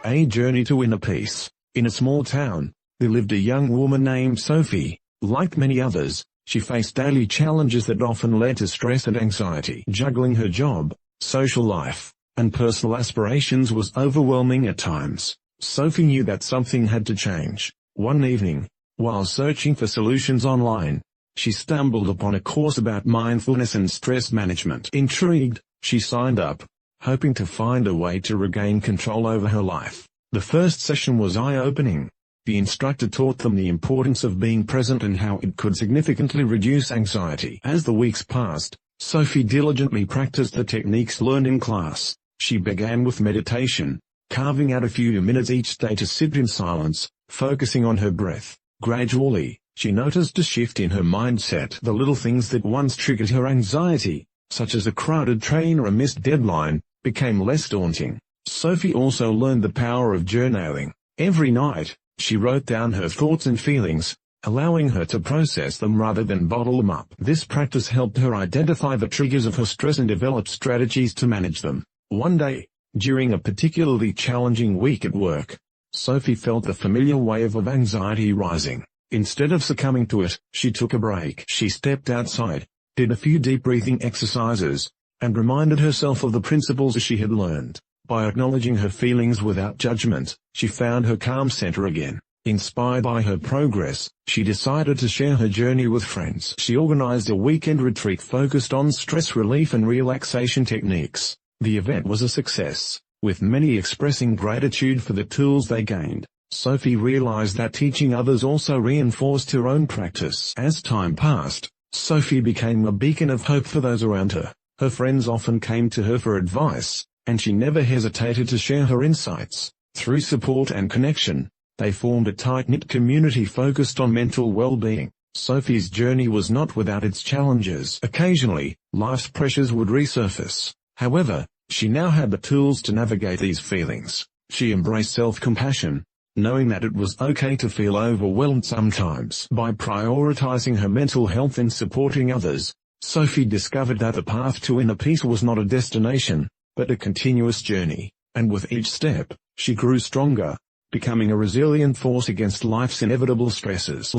A journey to inner peace. In a small town, there lived a young woman named Sophie. Like many others, she faced daily challenges that often led to stress and anxiety. Juggling her job, social life, and personal aspirations was overwhelming at times. Sophie knew that something had to change. One evening, while searching for solutions online, she stumbled upon a course about mindfulness and stress management. Intrigued, she signed up, hoping to find a way to regain control over her life. The first session was eye-opening. The instructor taught them the importance of being present and how it could significantly reduce anxiety. As the weeks passed, Sophie diligently practiced the techniques learned in class. She began with meditation, carving out a few minutes each day to sit in silence, focusing on her breath. Gradually, she noticed a shift in her mindset. The little things that once triggered her anxiety, such as a crowded train or a missed deadline, became less daunting. Sophie also learned the power of journaling. Every night, she wrote down her thoughts and feelings, allowing her to process them rather than bottle them up. This practice helped her identify the triggers of her stress and develop strategies to manage them. One day, during a particularly challenging week at work, Sophie felt the familiar wave of anxiety rising. Instead of succumbing to it, she took a break. She stepped outside, did a few deep breathing exercises, and reminded herself of the principles she had learned. By acknowledging her feelings without judgment, she found her calm center again. Inspired by her progress, she decided to share her journey with friends. She organized a weekend retreat focused on stress relief and relaxation techniques. The event was a success, with many expressing gratitude for the tools they gained. Sophie realized that teaching others also reinforced her own practice. As time passed, Sophie became a beacon of hope for those around her. Her friends often came to her for advice, and she never hesitated to share her insights. Through support and connection, they formed a tight-knit community focused on mental well-being. Sophie's journey was not without its challenges. Occasionally, life's pressures would resurface. However, she now had the tools to navigate these feelings. She embraced self-compassion, knowing that it was okay to feel overwhelmed sometimes. By prioritizing her mental health and supporting others, Sophie discovered that the path to inner peace was not a destination, but a continuous journey, and with each step, she grew stronger, becoming a resilient force against life's inevitable stresses.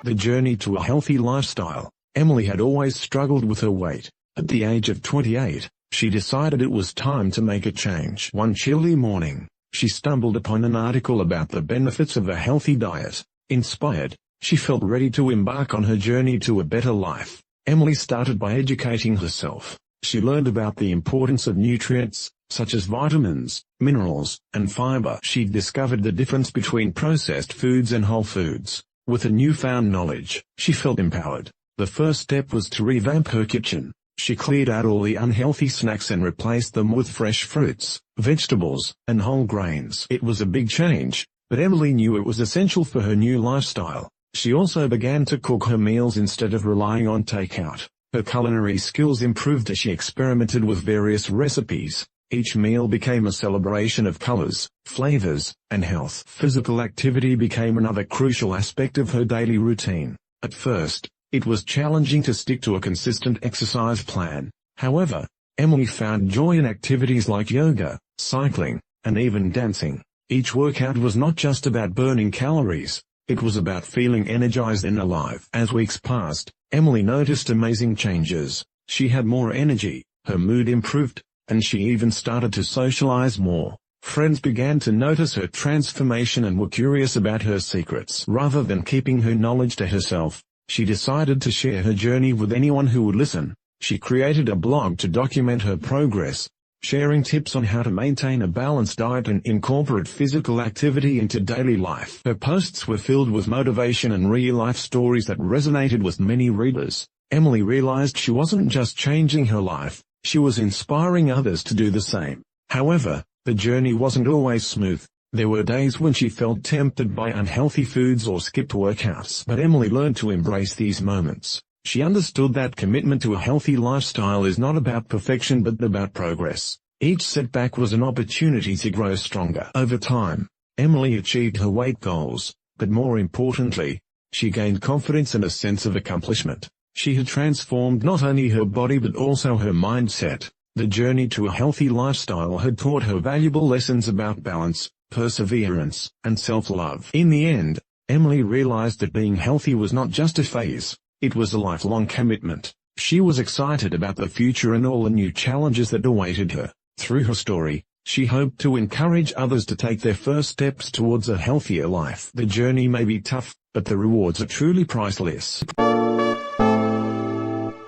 The journey to a healthy lifestyle. Emily had always struggled with her weight. At the age of 28, she decided it was time to make a change. One chilly morning, she stumbled upon an article about the benefits of a healthy diet. Inspired, she felt ready to embark on her journey to a better life. Emily started by educating herself. She learned about the importance of nutrients, such as vitamins, minerals, and fiber. She discovered the difference between processed foods and whole foods. With a newfound knowledge, she felt empowered. The first step was to revamp her kitchen. She cleared out all the unhealthy snacks and replaced them with fresh fruits, vegetables, and whole grains. It was a big change, but Emily knew it was essential for her new lifestyle. She also began to cook her meals instead of relying on takeout. Her culinary skills improved as she experimented with various recipes. Each meal became a celebration of colors, flavors, and health. Physical activity became another crucial aspect of her daily routine. At first, it was challenging to stick to a consistent exercise plan. However, Emily found joy in activities like yoga, cycling, and even dancing. Each workout was not just about burning calories, it was about feeling energized and alive. As weeks passed, Emily noticed amazing changes. She had more energy, her mood improved, and she even started to socialize more. Friends began to notice her transformation and were curious about her secrets. Rather than keeping her knowledge to herself, she decided to share her journey with anyone who would listen. She created a blog to document her progress, sharing tips on how to maintain a balanced diet and incorporate physical activity into daily life. Her posts were filled with motivation and real-life stories that resonated with many readers. Emily realized she wasn't just changing her life, she was inspiring others to do the same. However, the journey wasn't always smooth. There were days when she felt tempted by unhealthy foods or skipped workouts. But Emily learned to embrace these moments. She understood that commitment to a healthy lifestyle is not about perfection but about progress. Each setback was an opportunity to grow stronger. Over time, Emily achieved her weight goals, but more importantly, she gained confidence and a sense of accomplishment. She had transformed not only her body but also her mindset, The journey to a healthy lifestyle had taught her valuable lessons about balance, perseverance, and self-love. In the end, Emily realized that being healthy was not just a phase, it was a lifelong commitment. She was excited about the future and all the new challenges that awaited her. Through her story, she hoped to encourage others to take their first steps towards a healthier life. The journey may be tough, but the rewards are truly priceless.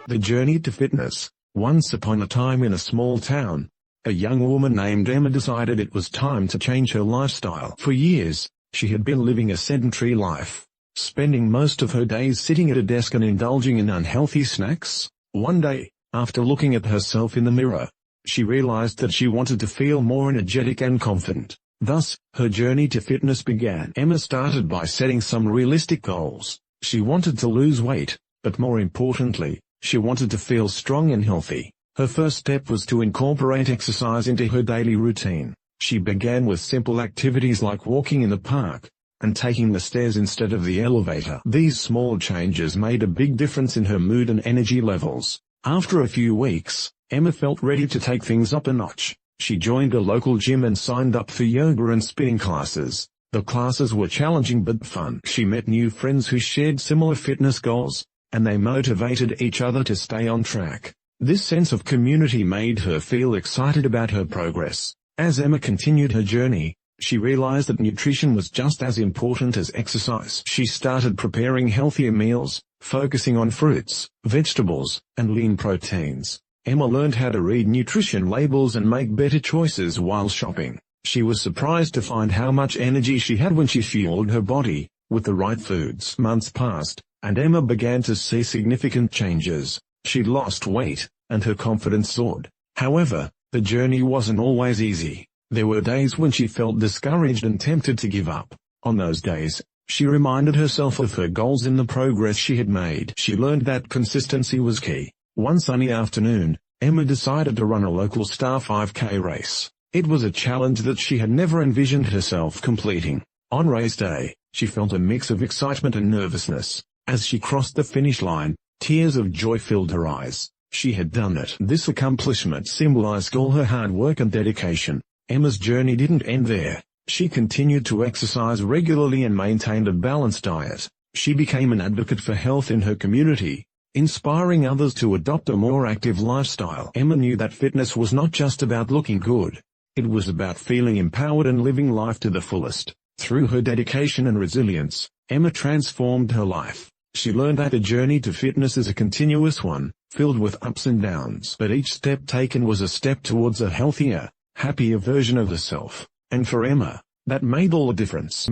The journey to fitness. Once upon a time in a small town, a young woman named Emma decided it was time to change her lifestyle. For years, she had been living a sedentary life, spending most of her days sitting at a desk and indulging in unhealthy snacks. One day, after looking at herself in the mirror, she realized that she wanted to feel more energetic and confident. Thus, her journey to fitness began. Emma started by setting some realistic goals. She wanted to lose weight, but more importantly, she wanted to feel strong and healthy. Her first step was to incorporate exercise into her daily routine. She began with simple activities like walking in the park, and taking the stairs instead of the elevator. These small changes made a big difference in her mood and energy levels. After a few weeks, Emma felt ready to take things up a notch. She joined a local gym and signed up for yoga and spinning classes. The classes were challenging but fun. She met new friends who shared similar fitness goals, and they motivated each other to stay on track. This sense of community made her feel excited about her progress. As Emma continued her journey, she realized that nutrition was just as important as exercise. She started preparing healthier meals, focusing on fruits, vegetables, and lean proteins. Emma learned how to read nutrition labels and make better choices while shopping. She was surprised to find how much energy she had when she fueled her body with the right foods. Months passed, and Emma began to see significant changes. She lost weight, and her confidence soared. However, the journey wasn't always easy. There were days when she felt discouraged and tempted to give up. On those days, she reminded herself of her goals and the progress she had made. She learned that consistency was key. One sunny afternoon, Emma decided to run a local Star 5K race. It was a challenge that she had never envisioned herself completing. On race day, she felt a mix of excitement and nervousness. As she crossed the finish line, tears of joy filled her eyes. She had done it. This accomplishment symbolized all her hard work and dedication. Emma's journey didn't end there. She continued to exercise regularly and maintained a balanced diet. She became an advocate for health in her community, inspiring others to adopt a more active lifestyle. Emma knew that fitness was not just about looking good. It was about feeling empowered and living life to the fullest. Through her dedication and resilience, Emma transformed her life. She learned that the journey to fitness is a continuous one, filled with ups and downs. But each step taken was a step towards a healthier, happier version of herself. And for Emma, that made all the difference.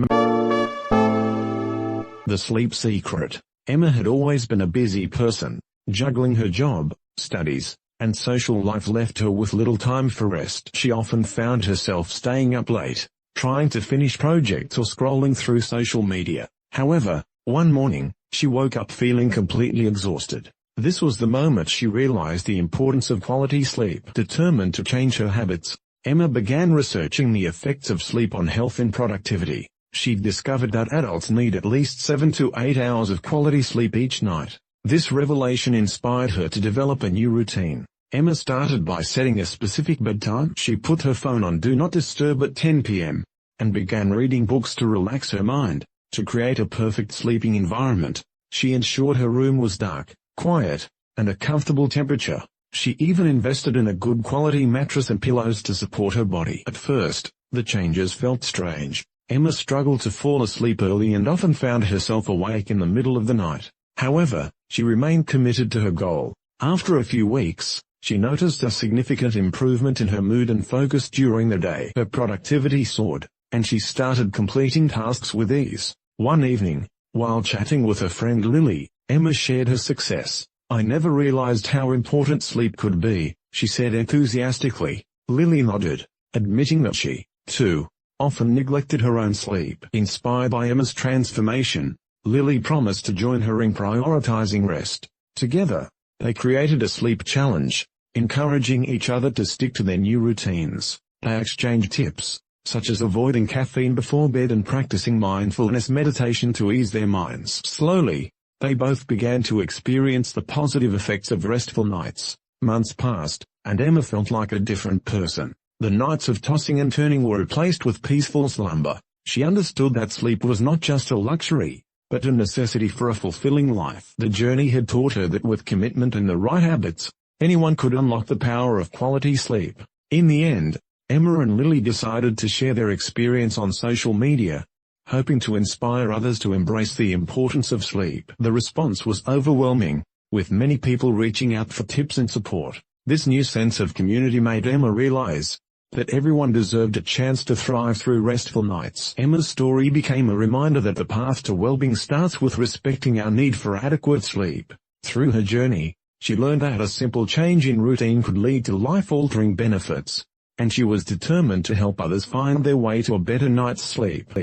The sleep secret. Emma had always been a busy person. Juggling her job, studies, and social life left her with little time for rest. She often found herself staying up late, trying to finish projects or scrolling through social media. However, one morning, she woke up feeling completely exhausted. This was the moment she realized the importance of quality sleep. Determined to change her habits, Emma began researching the effects of sleep on health and productivity. She discovered that adults need at least 7 to 8 hours of quality sleep each night. This revelation inspired her to develop a new routine. Emma started by setting a specific bedtime. She put her phone on Do Not Disturb at 10 p.m. and began reading books to relax her mind. To create a perfect sleeping environment, she ensured her room was dark, quiet, and a comfortable temperature. She even invested in a good quality mattress and pillows to support her body. At first, the changes felt strange. Emma struggled to fall asleep early and often found herself awake in the middle of the night. However, she remained committed to her goal. After a few weeks, she noticed a significant improvement in her mood and focus during the day. Her productivity soared, and she started completing tasks with ease. One evening, while chatting with her friend Lily, Emma shared her success. "I never realized how important sleep could be," she said enthusiastically. Lily nodded, admitting that she, too, often neglected her own sleep. Inspired by Emma's transformation, Lily promised to join her in prioritizing rest. Together, they created a sleep challenge, encouraging each other to stick to their new routines. They exchanged tips, such as avoiding caffeine before bed and practicing mindfulness meditation to ease their minds. Slowly, they both began to experience the positive effects of restful nights. Months passed, and Emma felt like a different person. The nights of tossing and turning were replaced with peaceful slumber. She understood that sleep was not just a luxury, but a necessity for a fulfilling life. The journey had taught her that with commitment and the right habits, anyone could unlock the power of quality sleep. In the end, Emma and Lily decided to share their experience on social media, hoping to inspire others to embrace the importance of sleep. The response was overwhelming, with many people reaching out for tips and support. This new sense of community made Emma realize that everyone deserved a chance to thrive through restful nights. Emma's story became a reminder that the path to well-being starts with respecting our need for adequate sleep. Through her journey, she learned that a simple change in routine could lead to life-altering benefits, and she was determined to help others find their way to a better night's sleep.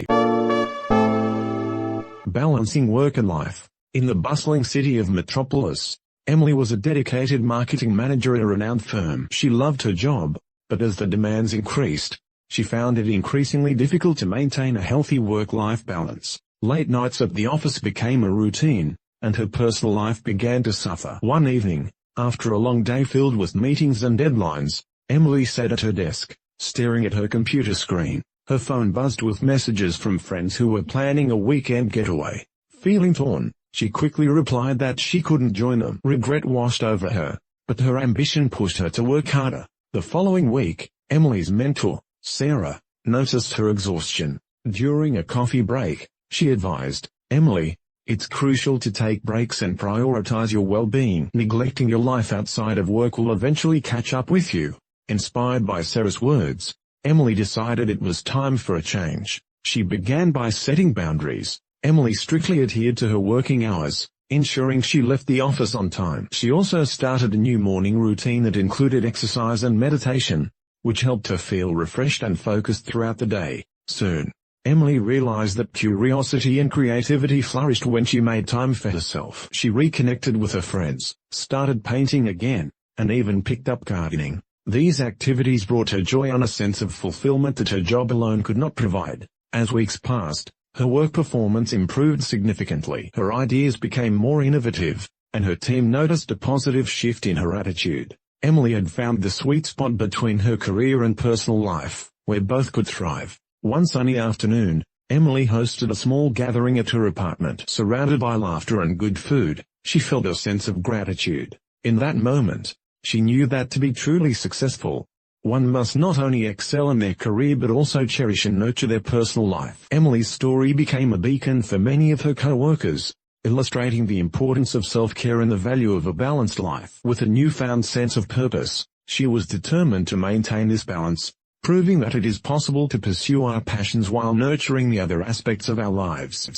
Balancing work and life. In the bustling city of Metropolis, Emily was a dedicated marketing manager at a renowned firm. She loved her job, but as the demands increased, she found it increasingly difficult to maintain a healthy work-life balance. Late nights at the office became a routine, and her personal life began to suffer. One evening, after a long day filled with meetings and deadlines, Emily sat at her desk, staring at her computer screen. Her phone buzzed with messages from friends who were planning a weekend getaway. Feeling torn, she quickly replied that she couldn't join them. Regret washed over her, but her ambition pushed her to work harder. The following week, Emily's mentor, Sarah, noticed her exhaustion. During a coffee break, she advised, "Emily, it's crucial to take breaks and prioritize your well-being. Neglecting your life outside of work will eventually catch up with you." Inspired by Sarah's words, Emily decided it was time for a change. She began by setting boundaries. Emily strictly adhered to her working hours, ensuring she left the office on time. She also started a new morning routine that included exercise and meditation, which helped her feel refreshed and focused throughout the day. Soon, Emily realized that curiosity and creativity flourished when she made time for herself. She reconnected with her friends, started painting again, and even picked up gardening. These activities brought her joy and a sense of fulfillment that her job alone could not provide. As weeks passed, her work performance improved significantly. Her ideas became more innovative, and her team noticed a positive shift in her attitude. Emily had found the sweet spot between her career and personal life, where both could thrive. One sunny afternoon, Emily hosted a small gathering at her apartment. Surrounded by laughter and good food, she felt a sense of gratitude. In that moment, she knew that to be truly successful, one must not only excel in their career but also cherish and nurture their personal life. Emily's story became a beacon for many of her co-workers, illustrating the importance of self-care and the value of a balanced life. With a newfound sense of purpose, she was determined to maintain this balance, proving that it is possible to pursue our passions while nurturing the other aspects of our lives.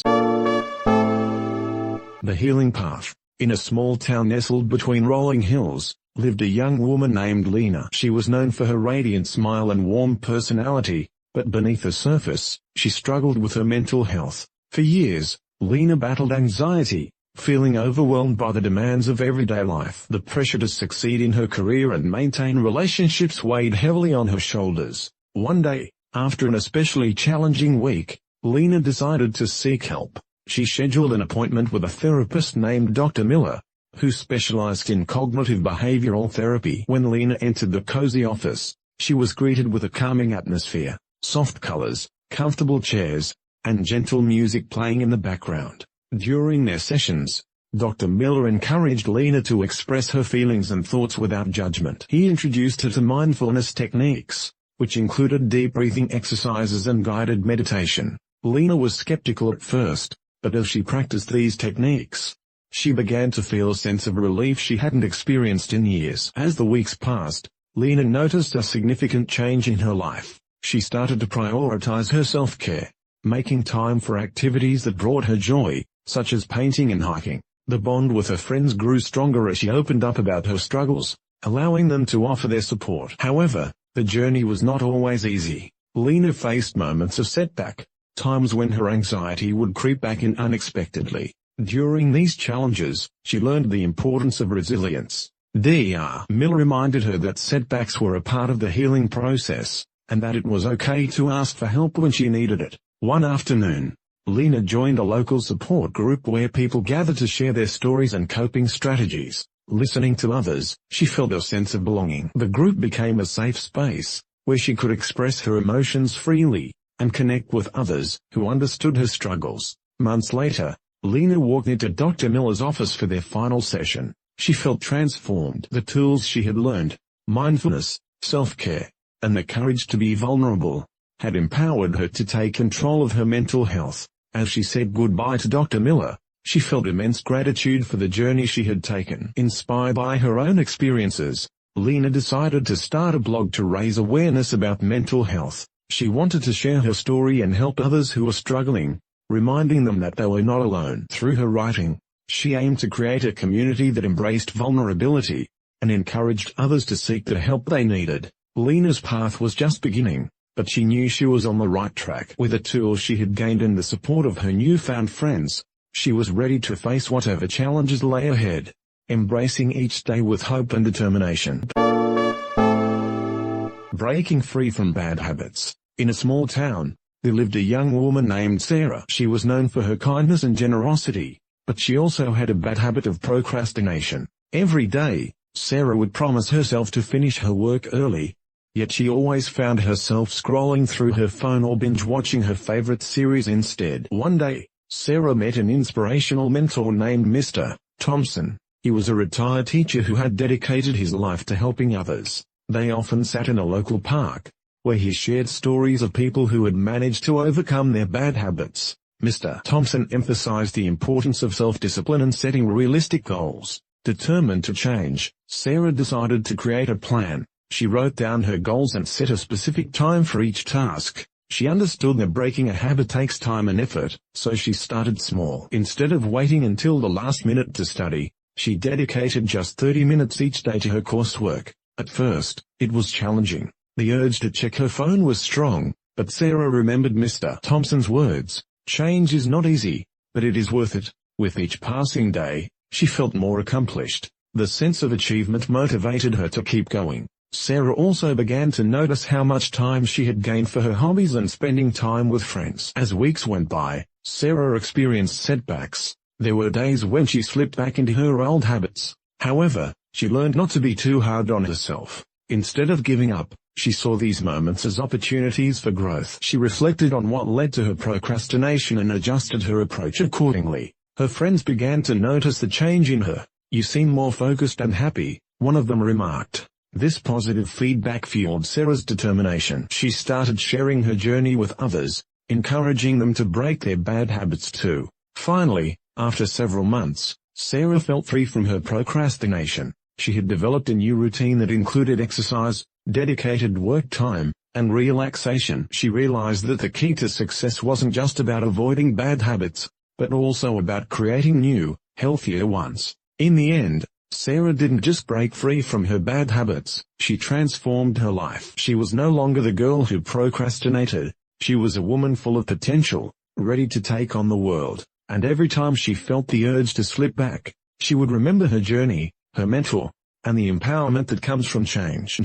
The Healing Path. In a small town nestled between rolling hills, lived a young woman named Lena. She was known for her radiant smile and warm personality, but beneath the surface, she struggled with her mental health. For years, Lena battled anxiety, feeling overwhelmed by the demands of everyday life. The pressure to succeed in her career and maintain relationships weighed heavily on her shoulders. One day, after an especially challenging week, Lena decided to seek help. She scheduled an appointment with a therapist named Dr. Miller, who specialized in cognitive behavioral therapy. When Lena entered the cozy office, she was greeted with a calming atmosphere, soft colors, comfortable chairs, and gentle music playing in the background. During their sessions, Dr. Miller encouraged Lena to express her feelings and thoughts without judgment. He introduced her to mindfulness techniques, which included deep breathing exercises and guided meditation. Lena was skeptical at first, but as she practiced these techniques, she began to feel a sense of relief she hadn't experienced in years. As the weeks passed, Lena noticed a significant change in her life. She started to prioritize her self-care, making time for activities that brought her joy, such as painting and hiking. The bond with her friends grew stronger as she opened up about her struggles, allowing them to offer their support. However, the journey was not always easy. Lena faced moments of setback, times when her anxiety would creep back in unexpectedly. During these challenges, she learned the importance of resilience. Dr. Miller reminded her that setbacks were a part of the healing process, and that it was okay to ask for help when she needed it. One afternoon, Lena joined a local support group where people gathered to share their stories and coping strategies. Listening to others, she felt a sense of belonging. The group became a safe space, where she could express her emotions freely, and connect with others who understood her struggles. Months later, Lena walked into Dr. Miller's office for their final session. She felt transformed. The tools she had learned, mindfulness, self-care, and the courage to be vulnerable, had empowered her to take control of her mental health. As she said goodbye to Dr. Miller, she felt immense gratitude for the journey she had taken. Inspired by her own experiences, Lena decided to start a blog to raise awareness about mental health. She wanted to share her story and help others who were struggling, reminding them that they were not alone. Through her writing, she aimed to create a community that embraced vulnerability, and encouraged others to seek the help they needed. Lena's path was just beginning, but she knew she was on the right track. With the tools she had gained and the support of her newfound friends, she was ready to face whatever challenges lay ahead, embracing each day with hope and determination. Breaking free from bad habits. In a small town, there lived a young woman named Sarah. She was known for her kindness and generosity, but she also had a bad habit of procrastination. Every day, Sarah would promise herself to finish her work early, yet she always found herself scrolling through her phone or binge-watching her favorite series instead. One day, Sarah met an inspirational mentor named Mr. Thompson. He was a retired teacher who had dedicated his life to helping others. They often sat in a local park, where he shared stories of people who had managed to overcome their bad habits. Mr. Thompson emphasized the importance of self-discipline and setting realistic goals. Determined to change, Sarah decided to create a plan. She wrote down her goals and set a specific time for each task. She understood that breaking a habit takes time and effort, so she started small. Instead of waiting until the last minute to study, she dedicated just 30 minutes each day to her coursework. At first, it was challenging. The urge to check her phone was strong, but Sarah remembered Mr. Thompson's words, "Change is not easy, but it is worth it." With each passing day, she felt more accomplished. The sense of achievement motivated her to keep going. Sarah also began to notice how much time she had gained for her hobbies and spending time with friends. As weeks went by, Sarah experienced setbacks. There were days when she slipped back into her old habits. However, she learned not to be too hard on herself. Instead of giving up, she saw these moments as opportunities for growth. She reflected on what led to her procrastination and adjusted her approach accordingly. Her friends began to notice the change in her. "You seem more focused and happy," one of them remarked. This positive feedback fueled Sarah's determination. She started sharing her journey with others, encouraging them to break their bad habits too. Finally, after several months, Sarah felt free from her procrastination. She had developed a new routine that included exercise, dedicated work time, and relaxation. She realized that the key to success wasn't just about avoiding bad habits, but also about creating new, healthier ones. In the end, Sarah didn't just break free from her bad habits, she transformed her life. She was no longer the girl who procrastinated, she was a woman full of potential, ready to take on the world. And every time she felt the urge to slip back, she would remember her journey, her mentor, and the empowerment that comes from change.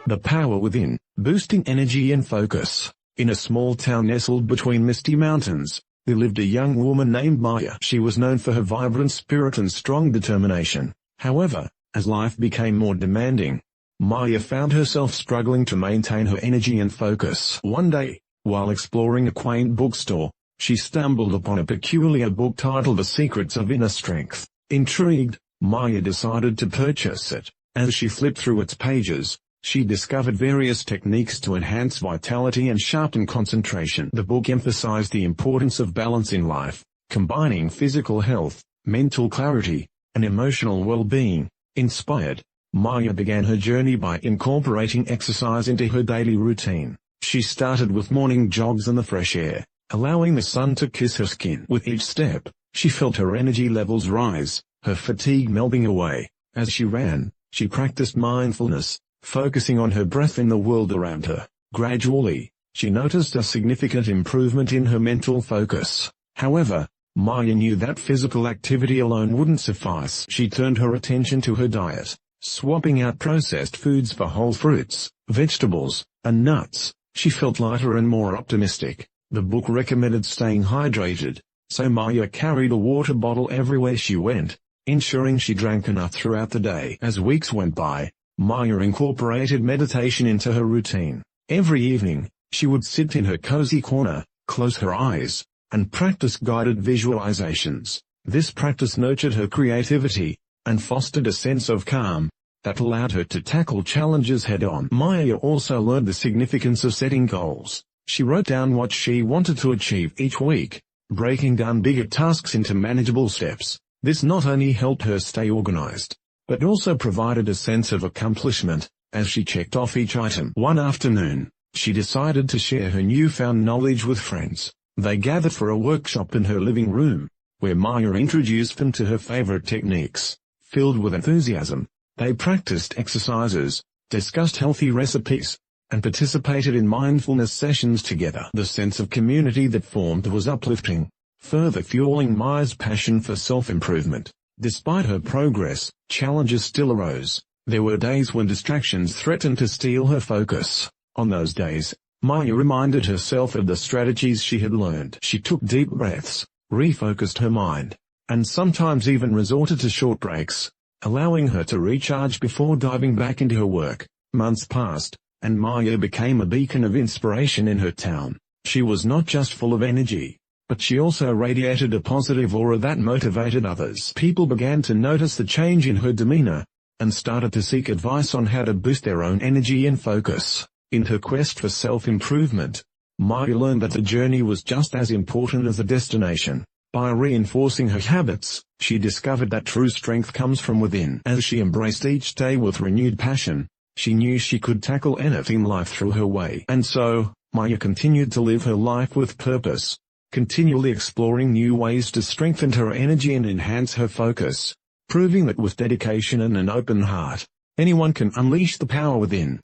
The power within, boosting energy and focus. In a small town nestled between misty mountains, there lived a young woman named Maya. She was known for her vibrant spirit and strong determination. However, as life became more demanding, Maya found herself struggling to maintain her energy and focus. One day, while exploring a quaint bookstore, she stumbled upon a peculiar book titled The Secrets of Inner Strength. Intrigued, Maya decided to purchase it. As she flipped through its pages, she discovered various techniques to enhance vitality and sharpen concentration. The book emphasized the importance of balance in life, combining physical health, mental clarity, and emotional well-being. Inspired, Maya began her journey by incorporating exercise into her daily routine. She started with morning jogs in the fresh air, allowing the sun to kiss her skin. With each step, she felt her energy levels rise, her fatigue melting away. As she ran, she practiced mindfulness, focusing on her breath and the world around her. Gradually, she noticed a significant improvement in her mental focus. However, Maya knew that physical activity alone wouldn't suffice. She turned her attention to her diet, swapping out processed foods for whole fruits, vegetables, and nuts. She felt lighter and more optimistic. The book recommended staying hydrated, so Maya carried a water bottle everywhere she went, ensuring she drank enough throughout the day. As weeks went by, Maya incorporated meditation into her routine. Every evening, she would sit in her cozy corner, close her eyes, and practice guided visualizations. This practice nurtured her creativity, and fostered a sense of calm that allowed her to tackle challenges head-on. Maya also learned the significance of setting goals. She wrote down what she wanted to achieve each week, breaking down bigger tasks into manageable steps. This not only helped her stay organized, but also provided a sense of accomplishment, as she checked off each item. One afternoon, she decided to share her newfound knowledge with friends. They gathered for a workshop in her living room, where Maya introduced them to her favorite techniques. Filled with enthusiasm, they practiced exercises, discussed healthy recipes, and participated in mindfulness sessions together. The sense of community that formed was uplifting, further fueling Maya's passion for self-improvement. Despite her progress, challenges still arose. There were days when distractions threatened to steal her focus. On those days, Maya reminded herself of the strategies she had learned. She took deep breaths, refocused her mind, and sometimes even resorted to short breaks, allowing her to recharge before diving back into her work. Months passed, and Maya became a beacon of inspiration in her town. She was not just full of energy, but she also radiated a positive aura that motivated others. People began to notice the change in her demeanor, and started to seek advice on how to boost their own energy and focus. In her quest for self-improvement, Maya learned that the journey was just as important as the destination. By reinforcing her habits, she discovered that true strength comes from within. As she embraced each day with renewed passion, she knew she could tackle anything life threw her way. And so, Maya continued to live her life with purpose, continually exploring new ways to strengthen her energy and enhance her focus, proving that with dedication and an open heart, anyone can unleash the power within.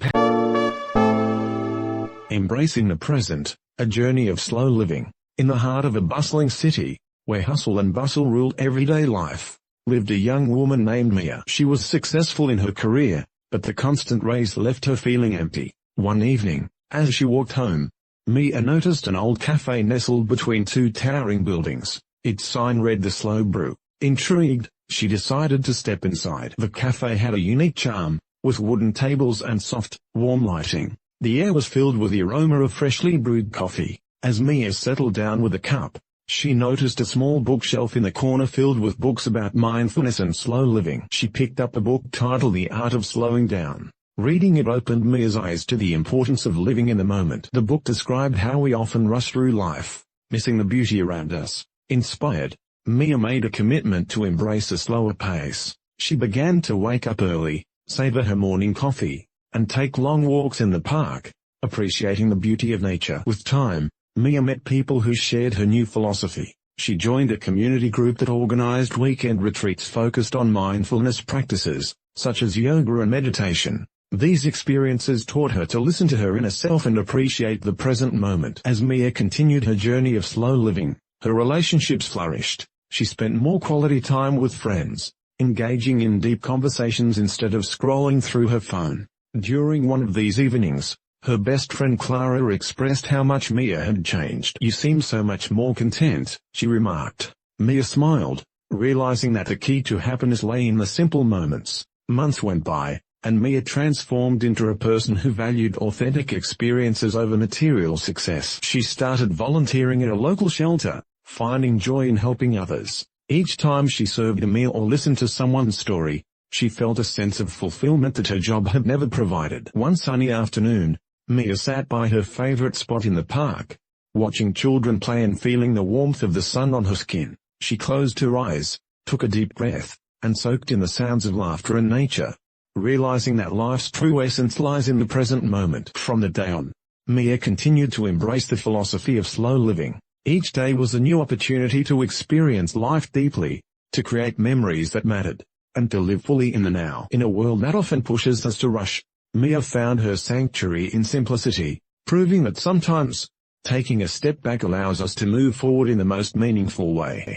Embracing the present, a journey of slow living. In the heart of a bustling city, where hustle and bustle ruled everyday life, lived a young woman named Mia. She was successful in her career, but the constant race left her feeling empty. One evening, as she walked home, Mia noticed an old cafe nestled between two towering buildings. Its sign read "The Slow Brew." Intrigued, she decided to step inside. The cafe had a unique charm, with wooden tables and soft, warm lighting. The air was filled with the aroma of freshly brewed coffee. As Mia settled down with a cup, she noticed a small bookshelf in the corner filled with books about mindfulness and slow living. She picked up a book titled The Art of Slowing Down. Reading it opened Mia's eyes to the importance of living in the moment. The book described how we often rush through life, missing the beauty around us. Inspired, Mia made a commitment to embrace a slower pace. She began to wake up early, savor her morning coffee, and take long walks in the park, appreciating the beauty of nature. With time, Mia met people who shared her new philosophy. She joined a community group that organized weekend retreats focused on mindfulness practices, such as yoga and meditation. These experiences taught her to listen to her inner self and appreciate the present moment. As Mia continued her journey of slow living, her relationships flourished. She spent more quality time with friends, engaging in deep conversations instead of scrolling through her phone. During one of these evenings, her best friend Clara expressed how much Mia had changed. "You seem so much more content," she remarked. Mia smiled, realizing that the key to happiness lay in the simple moments. Months went by, and Mia transformed into a person who valued authentic experiences over material success. She started volunteering at a local shelter, finding joy in helping others. Each time she served a meal or listened to someone's story, she felt a sense of fulfillment that her job had never provided. One sunny afternoon, Mia sat by her favorite spot in the park, watching children play and feeling the warmth of the sun on her skin. She closed her eyes, took a deep breath, and soaked in the sounds of laughter and nature, realizing that life's true essence lies in the present moment. From that day on, Mia continued to embrace the philosophy of slow living. Each day was a new opportunity to experience life deeply, to create memories that mattered, and to live fully in the now. In a world that often pushes us to rush, Mia found her sanctuary in simplicity, proving that sometimes, taking a step back allows us to move forward in the most meaningful way.